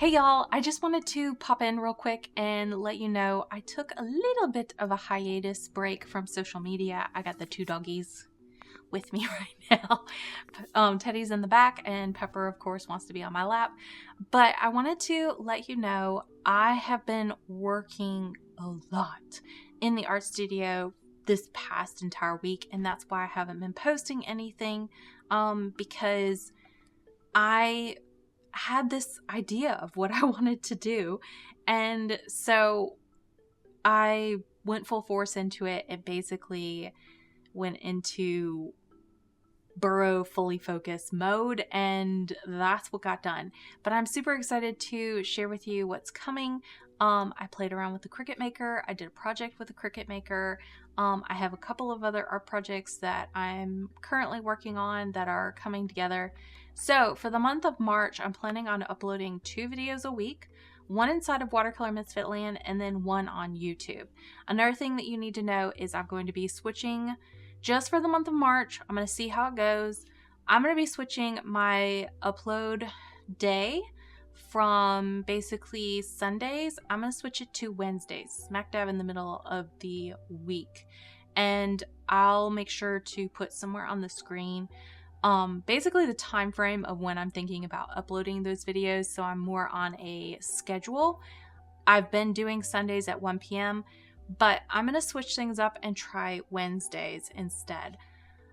Hey y'all, I just wanted to pop in real quick and let you know I took a little bit of a hiatus break from social media. I got the two doggies with me right now. Teddy's in the back and Pepper, of course, wants to be on my lap. But I wanted to let you know I have been working a lot in the art studio this past entire week, and that's why I haven't been posting anything because I had this idea of what I wanted to do, and so I went full force into it. It basically went into burrow fully focused mode, and that's what got done. But I'm super excited to share with you what's coming. I played around with the Cricut Maker. I did a project with the Cricut Maker. I have a couple of other art projects that I'm currently working on that are coming together. So for the month of March, I'm planning on uploading 2 videos a week, one inside of Watercolor Misfit Land and then one on YouTube. Another thing that you need to know is I'm going to be switching just for the month of March. I'm going to see how it goes. I'm going to be switching my upload day from basically Sundays. I'm going to switch it to Wednesdays, smack dab in the middle of the week. And I'll make sure to put somewhere on the screen basically the time frame of when I'm thinking about uploading those videos, so I'm more on a schedule. I've been doing Sundays at 1 p.m., but I'm going to switch things up and try Wednesdays instead.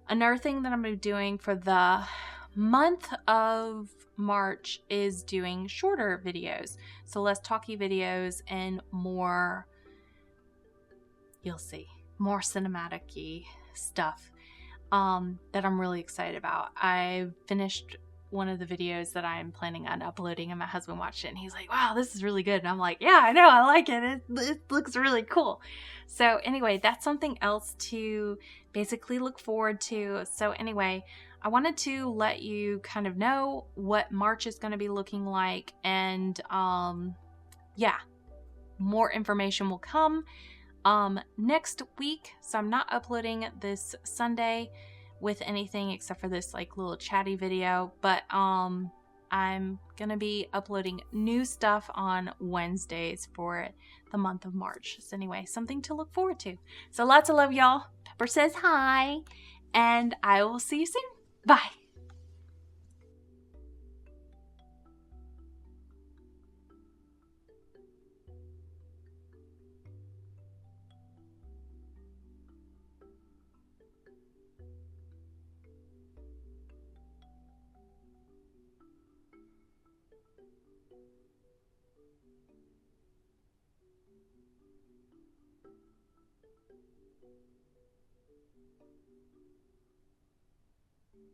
Another thing that I'm going to be doing for the month of March is doing shorter videos. So less talky videos and more, you'll see, more cinematic-y stuff that I'm really excited about. I finished one of the videos that I'm planning on uploading and my husband watched it and he's like, wow, this is really good. And I'm like, yeah, I know, I like it. It looks really cool. So anyway, that's something else to basically look forward to. So anyway, I wanted to let you kind of know what March is going to be looking like, and yeah, more information will come next week. So I'm not uploading this Sunday with anything except for this like little chatty video, but I'm gonna be uploading new stuff on Wednesdays for the month of March. So anyway, something to look forward to. So lots of love, y'all. Pepper says hi, and I will see you soon. Bye.